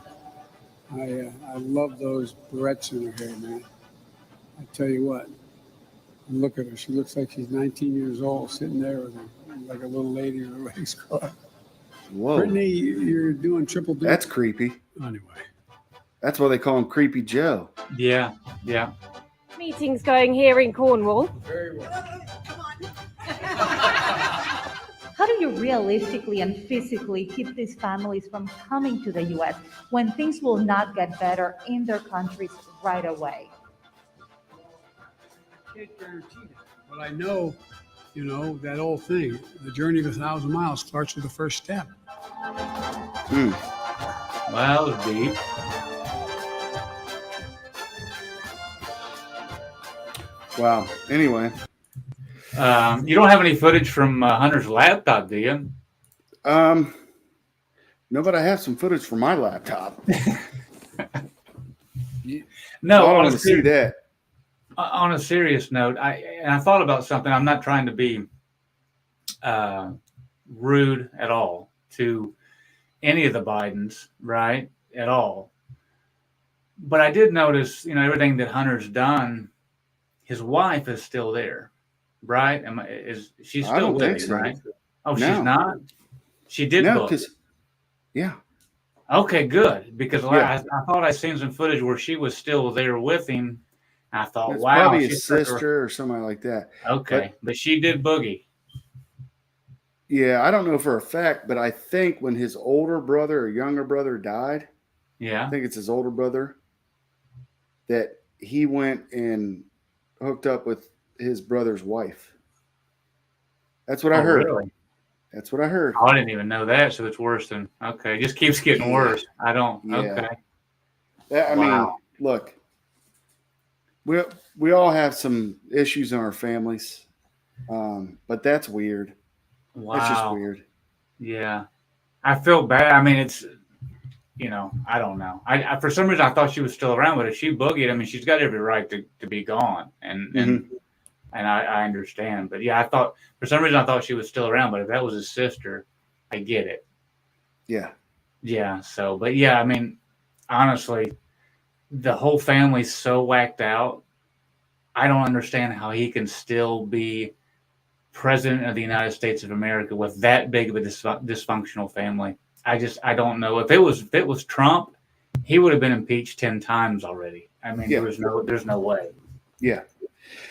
I love those barrettes in her hair, man. I tell you what. Look at her. She looks like she's 19 years old, sitting there with her, like a little lady in a race car. Whoa. Brittany, you're doing triple duty. That's creepy. Anyway. That's why they call him Creepy Joe. Yeah. Meetings going here in Cornwall. Very well. How do you realistically and physically keep these families from coming to the U.S. when things will not get better in their countries right away? I can't guarantee that. But I know, that old thing, the journey of 1,000 miles starts with the first step. Well, that was deep. Wow. Anyway. You don't have any footage from Hunter's laptop, do you? No, but I have some footage from my laptop. No, I want to see that. On a serious note, I thought about something. I'm not trying to be rude at all to any of the Bidens, right? At all. But I did notice, everything that Hunter's done, his wife is still there, right? She's I still don't with think him, so. right? Oh, No. she's not? She did No, book. because yeah. Okay, good. Because Yeah. I thought I seen some footage where she was still there with him. I thought, It's wow, probably she his took her- sister or somebody like that. Okay, but she did boogie. Yeah, I don't know for a fact, but I think when his older brother or younger brother died, Yeah. I think it's his older brother, that he went and hooked up with his brother's wife. That's what I heard. Really? That's what I heard. Oh, I didn't even know that. So it's worse than okay. It just keeps getting worse. I don't. Yeah. Okay. I Wow. mean, look, we all have some issues in our families, but that's weird. Wow. That's just weird. Yeah. I feel bad. I mean, it's I don't know. I for some reason I thought she was still around, but if she boogied, I mean, she's got every right to be gone, and I understand. But yeah, I thought for some reason I thought she was still around, but if that was his sister, I get it. Yeah. Yeah. So, but yeah, I mean, honestly, the whole family's so whacked out. I don't understand how he can still be president of the United States of America with that big of a dysfunctional family. I don't know. If it was Trump, he would have been impeached 10 times already. I mean, there's no way. Yeah.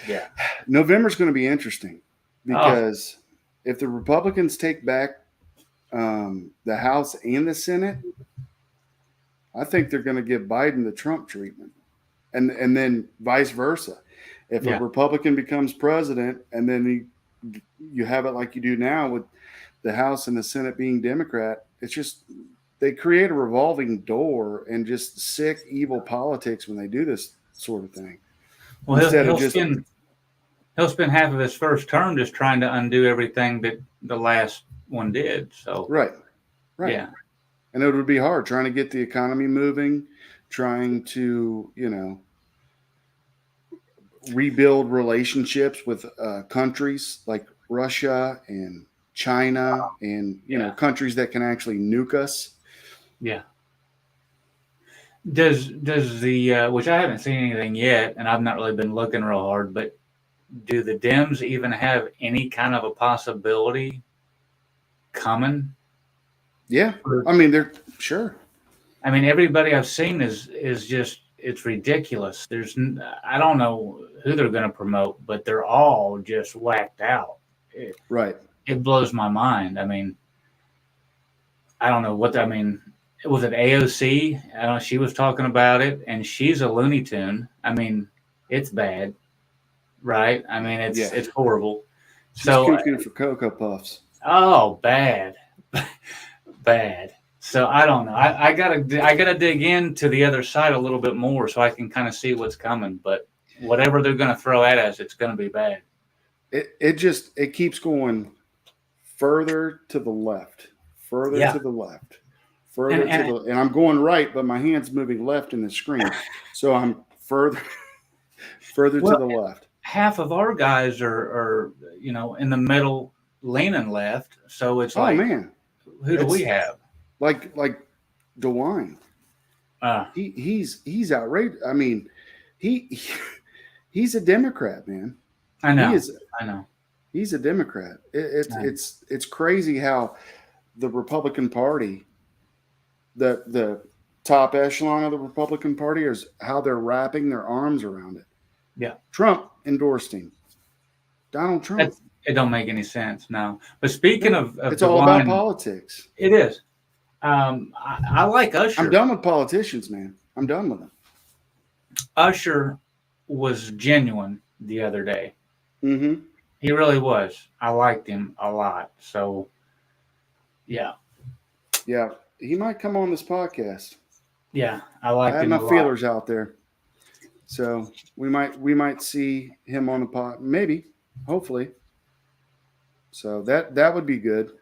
Yeah. November's going to be interesting because if the Republicans take back the House and the Senate, I think they're going to give Biden the Trump treatment, and then vice versa. If a Republican becomes president, and then you have it like you do now with the House and the Senate being Democrat, it's just they create a revolving door and just sick, evil politics when they do this sort of thing. Well, he'll spend half of his first term just trying to undo everything that the last one did. So right. Yeah. And it would be hard trying to get the economy moving, trying to, rebuild relationships with countries like Russia and China and, countries that can actually nuke us. Yeah. Does the which I haven't seen anything yet, and I've not really been looking real hard, but do the Dems even have any kind of a possibility coming? Yeah, I mean they're sure. I mean everybody I've seen is just it's ridiculous. I don't know who they're going to promote, but they're all just whacked out. Right. It blows my mind. I mean, I don't know what. I mean, was it AOC? I don't know. She was talking about it, and she's a Looney Tune. I mean, it's bad, right? I mean, it's horrible. She's So cooking for Cocoa Puffs. oh, bad, bad. So I don't know. I gotta dig into the other side a little bit more so I can kind of see what's coming. But whatever they're going to throw at us, it's going to be bad. It keeps going further to the left, further to the left, further and I'm going right, but my hand's moving left in the screen, so I'm further to the left. Half of our guys are in the middle, leaning left. So it's like, man, who do we have? Like DeWine. He's outrageous. I mean, he's a Democrat, man. I know. He is. I know. He's a Democrat. It's crazy how the Republican Party, the top echelon of the Republican Party, is how they're wrapping their arms around it. Yeah. Trump endorsed him. Donald Trump. It don't make any sense, no. But speaking of it's all about politics. It is. I like Usher. I'm done with politicians, man. I'm done with them. Usher was genuine the other day. Mm-hmm. He really was. I liked him a lot. So, yeah. Yeah. He might come on this podcast. Yeah, I like him. I have my feelers out there. So we might see him on the pod, maybe, hopefully. So that would be good.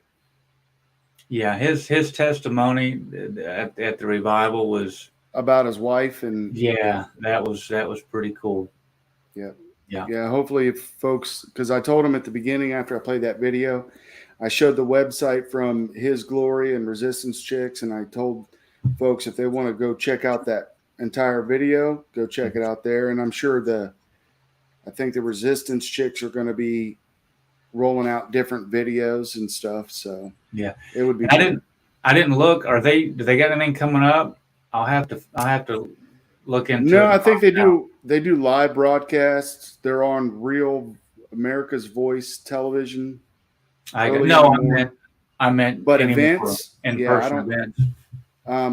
Yeah, his testimony at the revival was about his wife, and yeah, that was pretty cool. Yeah. Yeah. Hopefully, if folks, because I told him at the beginning after I played that video, I showed the website from His Glory and Resistance Chicks, and I told folks if they want to go check out that entire video, go check it out there. And I'm sure I think the Resistance Chicks are going to be rolling out different videos and stuff. So yeah, it would be. I didn't look. Do they got anything coming up? I'll have to look into. No, I think they do. They do live broadcasts. They're on Real America's Voice television. I meant but events, in-person events.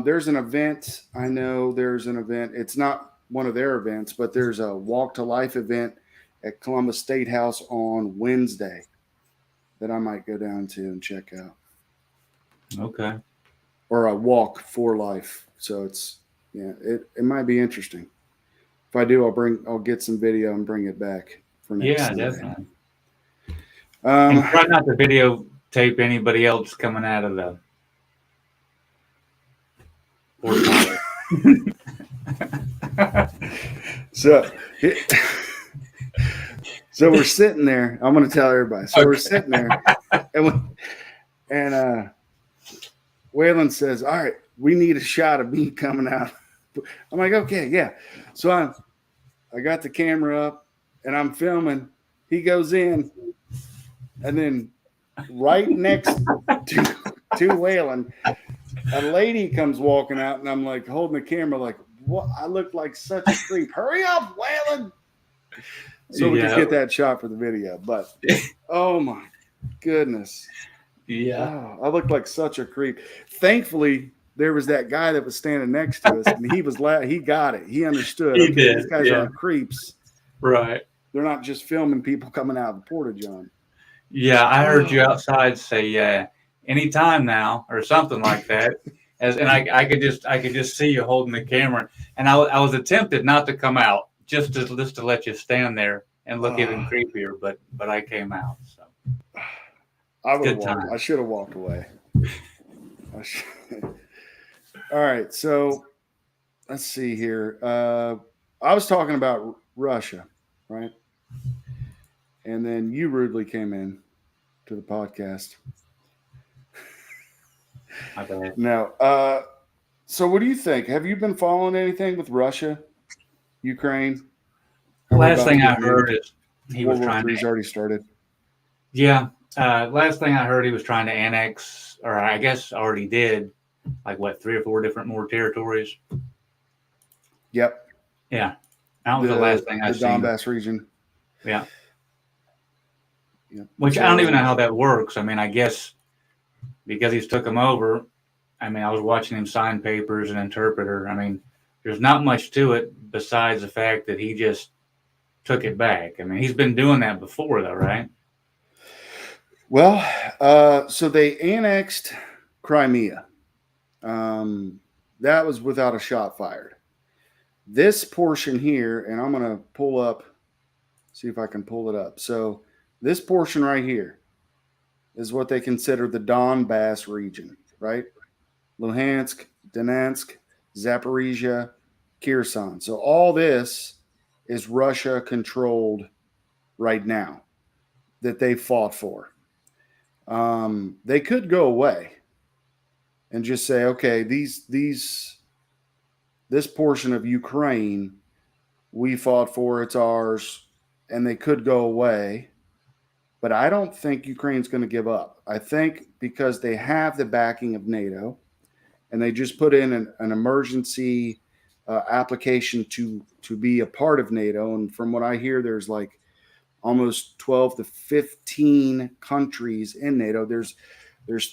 There's an event. I know there's an event. It's not one of their events, but there's a Walk to Life event at Columbus State House on Wednesday that I might go down to and check out. Okay. Or a Walk for Life. So it might be interesting. If I do, I'll get some video and bring it back for next Sunday. Definitely. And try not to videotape anybody else coming out of the So we're sitting there. I'm going to tell everybody. So we're sitting there, and Waylon says, "All right, we need a shot of me coming out." I'm like, "Okay, yeah." So I got the camera up and I'm filming. He goes in, and then right next to Waylon, a lady comes walking out, and I'm like holding the camera, like, what? I look like such a creep. Hurry up, Waylon. So we could get that shot for the video. But oh my goodness. Yeah. Oh, I looked like such a creep. Thankfully, there was that guy that was standing next to us, and he was he got it. He understood. He did. These guys aren't creeps. Right. They're not just filming people coming out of the porta-john. Yeah, I heard you outside say anytime now or something like that. I could just see you holding the camera, and I was tempted not to come out just to let you stand there and look even creepier, but I came out. So I should have walked away. All right, so let's see here. I was talking about Russia, right? And then you rudely came in to the podcast. No. So what do you think? Have you been following anything with Russia, Ukraine? Last thing I heard is he was trying to. He's already started. Yeah. Last thing I heard, he was trying to annex, or I guess already did, like 3 or 4 different more territories. Yep. Yeah. That was the last thing I seen. The Donbass region. Yeah. Yep. Which I don't even know how that works. I mean, I guess because he's took them over. I mean, I was watching him sign papers and interpreter. I mean, there's not much to it besides the fact that he just took it back. I mean, he's been doing that before, though, right? Well, so they annexed Crimea. That was without a shot fired. This portion here, and I'm going to pull up, see if I can pull it up. So this portion right here is what they consider the Donbass region, right? Luhansk, Donetsk, Zaporizhia, Kherson. So all this is Russia controlled right now that they fought for. They could go away and just say, okay, these this portion of Ukraine we fought for, it's ours, and they could go away. But I don't think Ukraine's going to give up. I think because they have the backing of NATO, and they just put in an emergency application to be a part of NATO. And from what I hear, there's like almost 12 to 15 countries in NATO. There's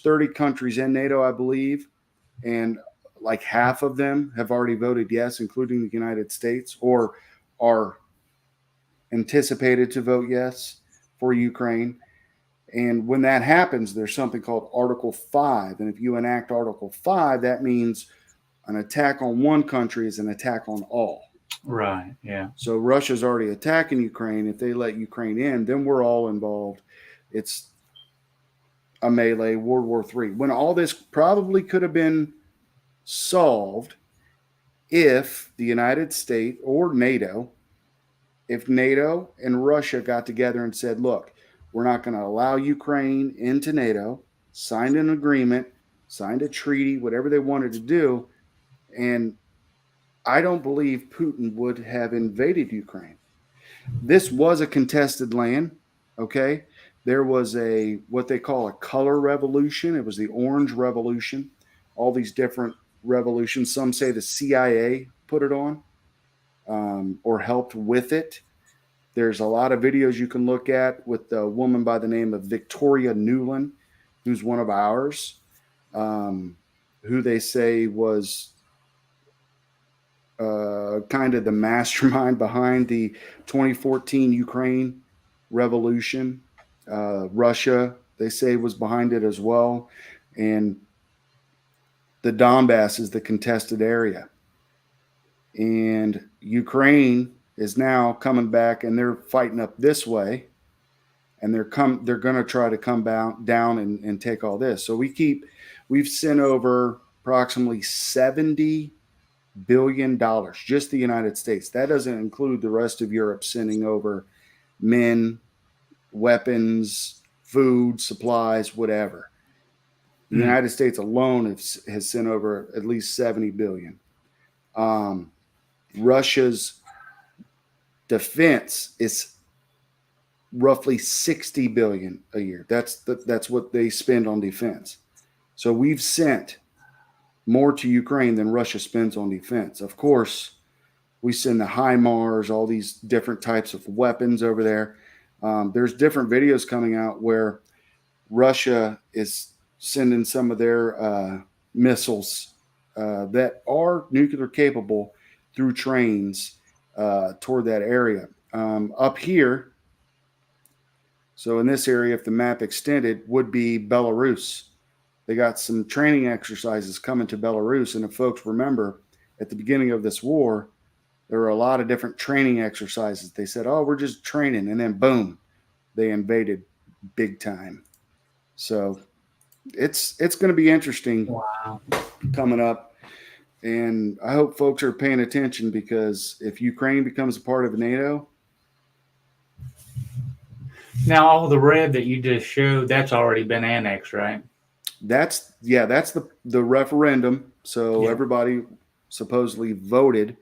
30 countries in NATO, I believe, and like half of them have already voted yes, including the United States, or are anticipated to vote yes for Ukraine. And when that happens, there's something called Article 5. And if you enact Article 5, that means an attack on one country is an attack on all. Right. Yeah. So Russia's already attacking Ukraine. If they let Ukraine in, then we're all involved. It's a melee, World War III. When all this probably could have been solved if the United States or NATO, if NATO and Russia got together and said, look, we're not going to allow Ukraine into NATO, signed an agreement, signed a treaty, whatever they wanted to do. And I don't believe Putin would have invaded Ukraine. This was a contested land, okay? There was what they call a color revolution. It was the Orange Revolution, all these different revolutions. Some say the CIA put it on or helped with it. There's a lot of videos you can look at with a woman by the name of Victoria Nuland, who's one of ours, who they say was kind of the mastermind behind the 2014 Ukraine revolution. Russia, they say, was behind it as well. And the Donbass is the contested area. And Ukraine is now coming back, and they're fighting up this way, and they're going to try to come down and take all this. So we've sent over approximately $70 billion, just the United States. That doesn't include the rest of Europe sending over men, weapons, food, supplies, whatever. The United States alone has sent over at least 70 billion. Russia's defense is roughly 60 billion a year. That's what they spend on defense. So we've sent more to Ukraine than Russia spends on defense. Of course, we send the HIMARS, all these different types of weapons over there. There's different videos coming out where Russia is sending some of their missiles that are nuclear capable through trains toward that area. Up here, so in this area, if the map extended, would be Belarus. They got some training exercises coming to Belarus. And if folks remember, at the beginning of this war, there were a lot of different training exercises. They said, oh, we're just training. And then boom, they invaded big time. So it's going to be interesting coming up. And I hope folks are paying attention, because if Ukraine becomes a part of NATO. Now, all the red that you just showed, that's already been annexed, right? That's the referendum. So everybody supposedly voted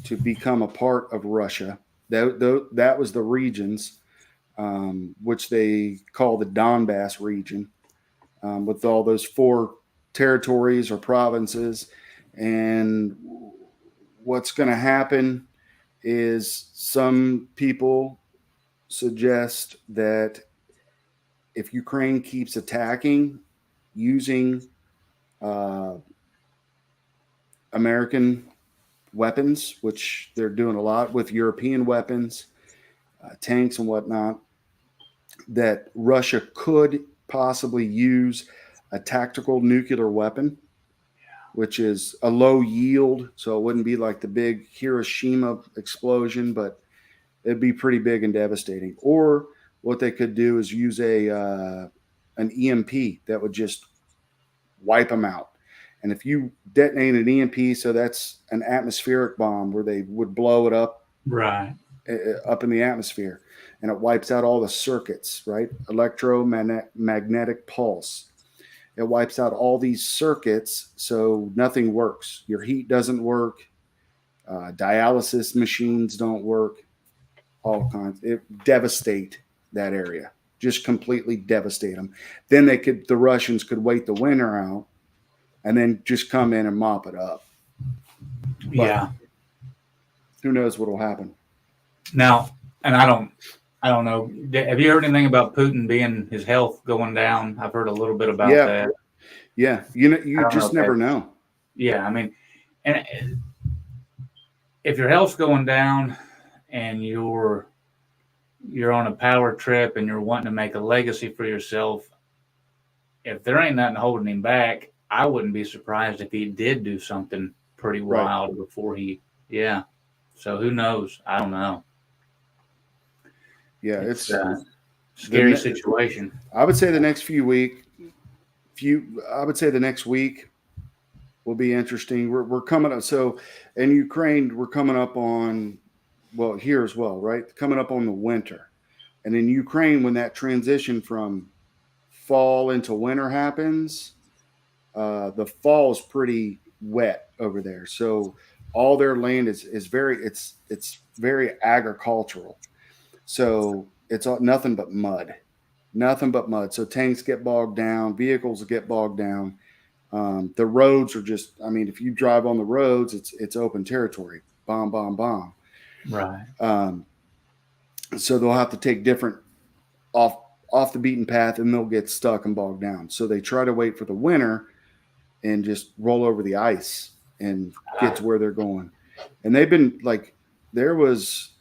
to become a part of Russia. That was the regions, which they call the Donbass region, with all those 4 territories or provinces. And what's going to happen is some people suggest that if Ukraine keeps attacking using American weapons, which they're doing a lot with European weapons, tanks and whatnot, that Russia could possibly use a tactical nuclear weapon, which is a low yield. So it wouldn't be like the big Hiroshima explosion, but it'd be pretty big and devastating. Or what they could do is use an EMP that would just wipe them out. And if you detonate an EMP, so that's an atmospheric bomb where they would blow it up, up in the atmosphere, and it wipes out all the circuits, right? Electromagnetic pulse. It wipes out all these circuits, so nothing works. Your heat doesn't work. Dialysis machines don't work. All kinds. It devastate that area. Just completely devastate them. Then the Russians could wait the winter out and then just come in and mop it up. But Yeah. who knows what will happen? Now, and I don't know. Have you heard anything about Putin being his health going down? I've heard a little bit about that. Yeah. You just never know. Yeah. I mean, and if your health's going down and you're on a power trip and you're wanting to make a legacy for yourself, if there ain't nothing holding him back, I wouldn't be surprised if he did do something pretty wild before so who knows? I don't know. Yeah, it's a scary situation. I would say the next I would say the next week will be interesting. We're coming up. So in Ukraine, we're coming up on, well, here as well, right? Coming up on the winter. And in Ukraine, when that transition from fall into winter happens, the fall is pretty wet over there. So all their land is very, it's very agricultural. So it's nothing but mud. So tanks get bogged down, vehicles get bogged down. The roads are just, I mean, if you drive on the roads, it's open territory. Bomb, bomb, bomb. Right. So they'll have to take different off the beaten path, and they'll get stuck and bogged down. So they try to wait for the winter and just roll over the ice and get to where they're going. And they've been there was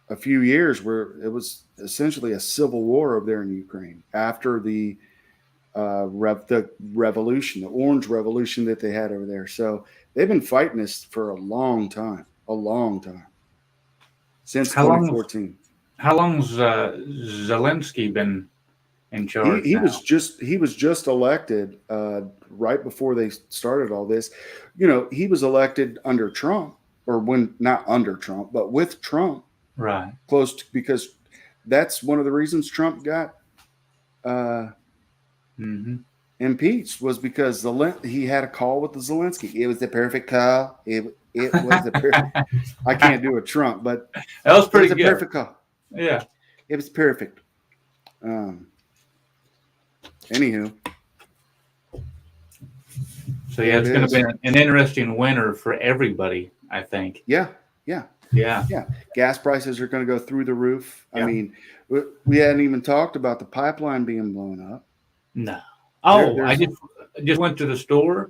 a few years where it was essentially a civil war over there in Ukraine after the revolution, the Orange Revolution that they had over there. So they've been fighting this for a long time, since 2014. How long's Zelensky been in charge? He was just elected right before they started all this. He was elected under Trump, or not under Trump, but with Trump. Right. Because that's one of the reasons Trump got impeached, was because he had a call with the Zelensky. It was the perfect call. It was the perfect. I can't do a Trump, but that was pretty good. A perfect call. Yeah, it was perfect. Anywho, so yeah, it's going to be an interesting winter for everybody, I think. Yeah. Gas prices are going to go through the roof. Yeah. I mean, we hadn't even talked about the pipeline being blown up. No. Oh, I just went to the store.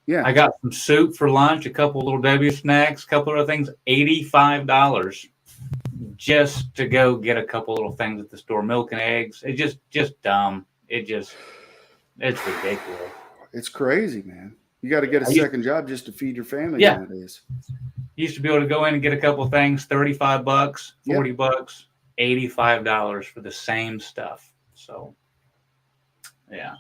Yeah. I got some soup for lunch, a couple little W snacks, a couple other things, $85 just to go get a couple little things at the store, milk and eggs. It's just dumb. It's ridiculous. It's crazy, man. You got to get a second job just to feed your family nowadays. You used to be able to go in and get a couple of things, $35, $40, $85 for the same stuff. So, yeah.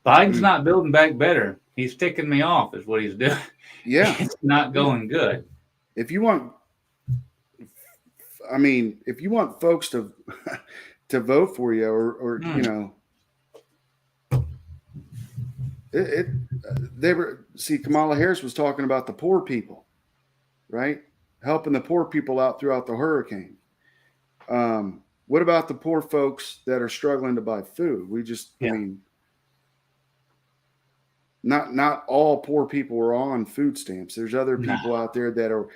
Biden's not building back better. He's ticking me off is what he's doing. Yeah. It's not going good. If you want folks to vote for you or Kamala Harris was talking about the poor people, right? Helping the poor people out throughout the hurricane. What about the poor folks that are struggling to buy food? I mean, not all poor people are on food stamps. There's other people out there that are,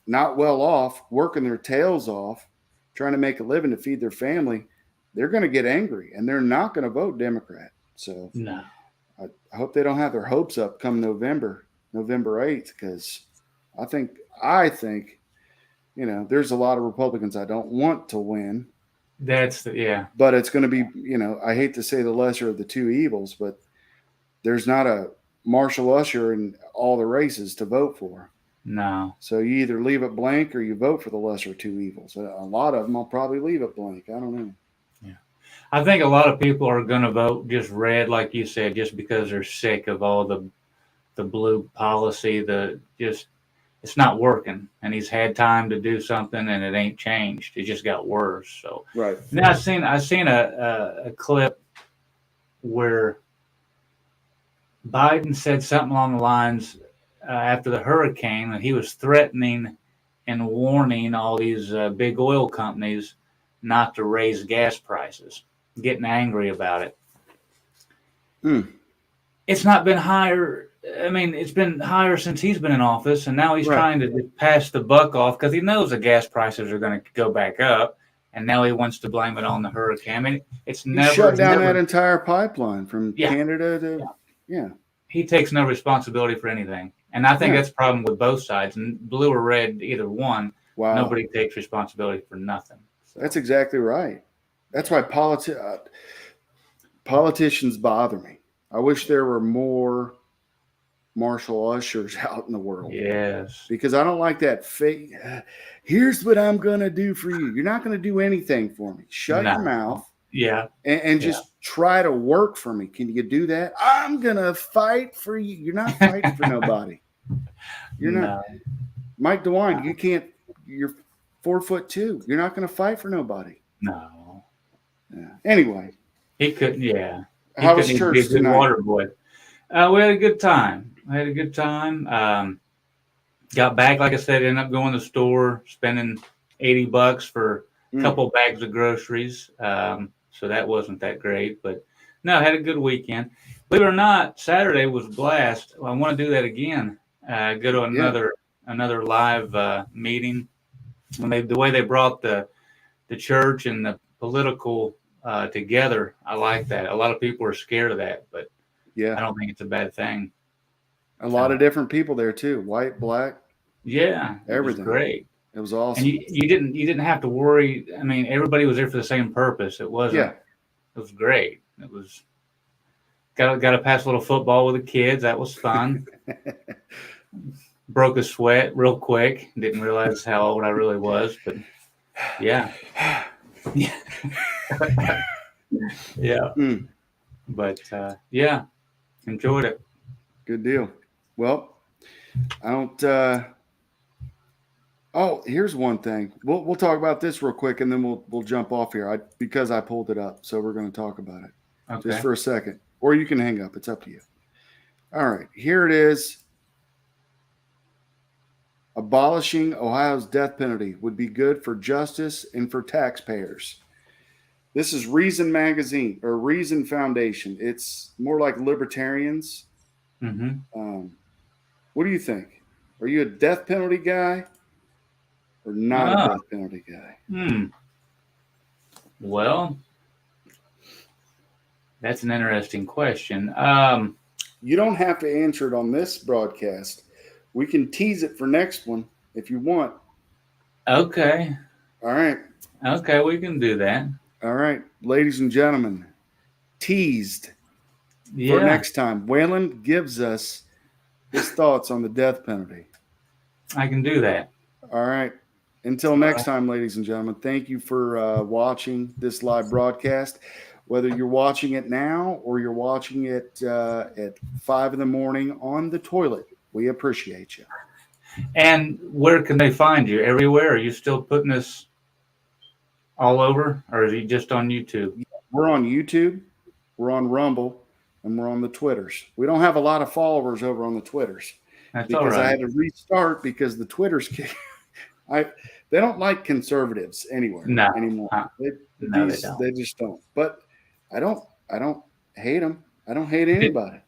not well off, working their tails off, trying to make a living to feed their family. They're going to get angry and they're not going to vote Democrat. So I hope they don't have their hopes up come November 8th, because I think, there's a lot of Republicans I don't want to win. But it's going to be, I hate to say the lesser of the two evils, but there's not a Marshall Usher in all the races to vote for. No. So you either leave it blank or you vote for the lesser of two evils. A lot of them I'll probably leave it blank. I don't know. Yeah. I think a lot of people are going to vote just red, like you said, just because they're sick of all the blue policy. It's not working, and he's had time to do something, and it ain't changed. It just got worse. So right now I seen a clip where Biden said something along the lines, after the hurricane, and he was threatening and warning all these big oil companies not to raise gas prices, getting angry about it. It's not been higher. I mean, it's been higher since he's been in office, and now he's trying to pass the buck off because he knows the gas prices are going to go back up, and now he wants to blame it on the hurricane. I mean, it's He never shut down that entire pipeline from Yeah. Canada to He takes no responsibility for anything, and I think that's the problem with both sides, and blue or red, either one. Wow. Nobody takes responsibility for nothing. That's exactly right. That's why politicians bother me. I wish there were more Marshall Ushers out in the world. Yes. Because I don't like that fake, here's what I'm going to do for you. You're not going to do anything for me. Shut your mouth. Yeah. And just try to work for me. Can you do that? I'm going to fight for you. You're not fighting for nobody. You're not. Mike DeWine, you can't, you're 4'2". You're not going to fight for nobody. No. Yeah. Anyway. He couldn't, How was church tonight? Water boy. We had a good time. Got back, like I said, ended up going to the store, spending $80 for a couple bags of groceries. So that wasn't that great, but no, I had a good weekend. Believe it or not, Saturday was a blast. I want to do that again. Go to another live meeting. The way they brought the church and the political together, I like that. A lot of people are scared of that, but I don't think it's a bad thing. A lot of different people there too, white, black. Yeah, everything. It was great. It was awesome. And you didn't have to worry. I mean, everybody was there for the same purpose. It wasn't. Yeah. It was great. It was. Got to pass a little football with the kids. That was fun. Broke a sweat real quick. Didn't realize how old I really was, but yeah. Yeah. But enjoyed it. Good deal. Well, I don't. Oh, here's one thing. We'll talk about this real quick, and then we'll jump off here. Because I pulled it up, so we're going to talk about it just for a second, or you can hang up. It's up to you. All right, here it is. Abolishing Ohio's death penalty would be good for justice and for taxpayers. This is Reason Magazine or Reason Foundation. It's more like libertarians. Mm-hmm. What do you think? Are you a death penalty guy or not a death penalty guy? Well, that's an interesting question. You don't have to answer it on this broadcast. We can tease it for next one if you want. Okay. All right. Okay, we can do that. All right, ladies and gentlemen, teased for next time. Waylon gives us his thoughts on the death penalty. I can do that. All right. Until next time, ladies and gentlemen, thank you for watching this live broadcast. Whether you're watching it now or you're watching it at 5 a.m. on the toilet, we appreciate you. And where can they find you? Everywhere? Are you still putting this all over, or is he just on YouTube? We're on YouTube, we're on Rumble, and we're on the Twitters. We don't have a lot of followers over on the Twitters. That's because all right. I had to restart because the Twitters they don't like conservatives anymore. They don't. They just don't. But I don't hate them. I don't hate anybody.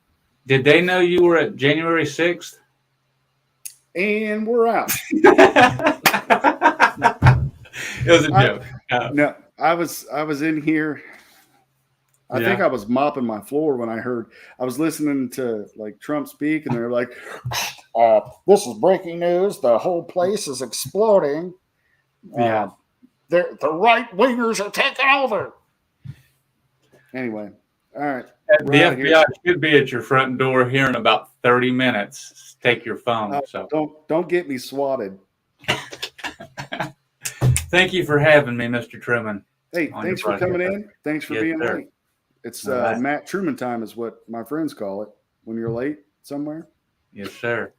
Did they know you were at January 6th? And we're out. It was a joke. No, I was in here. I think I was mopping my floor when I was listening to like Trump speak, and they're like, "This is breaking news. The whole place is exploding. Yeah, the right wingers are taking over." Anyway, all right. The FBI should be at your front door here in about 30 minutes. Take your phone. So don't get me swatted. Thank you for having me, Mr. Truman. Hey, thanks for coming in. Thanks for being late. It's Matt Truman time is what my friends call it when you're late somewhere. Yes, sir.